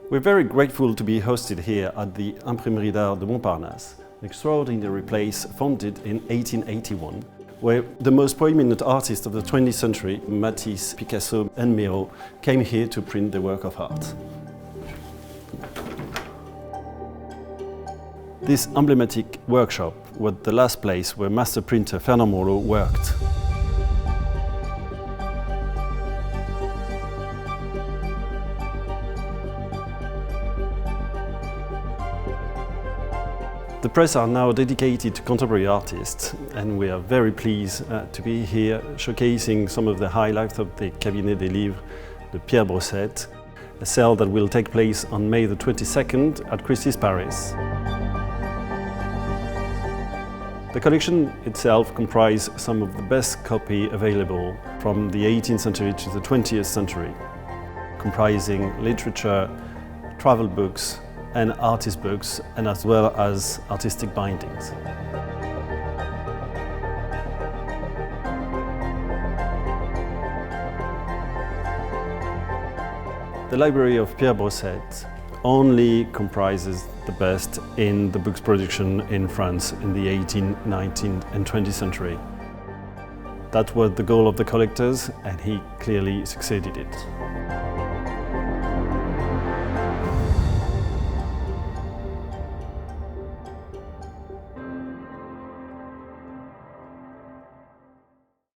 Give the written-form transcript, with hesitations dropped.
We're very grateful to be hosted here at the Imprimerie de Montparnasse, an extraordinary place founded in 1881, where the most prominent artists of the 20th century, Matisse, Picasso and Miro, came here to print their work of art. This emblematic workshop was the last place where master printer Fernand Morlot worked. The press are now dedicated to contemporary artists, and we are very pleased to be here showcasing some of the highlights of the Cabinet des Livres de Pierre Brossette, a sale that will take place on May the 22nd at Christie's Paris. The collection itself comprises some of the best copy available from the 18th century to the 20th century, comprising literature, travel books, and artist books, and as well as artistic bindings. The library of Pierre Brossette only comprises the best in the books production in France in the 18th, 19th and 20th century. That was the goal of the collectors, and he clearly succeeded it.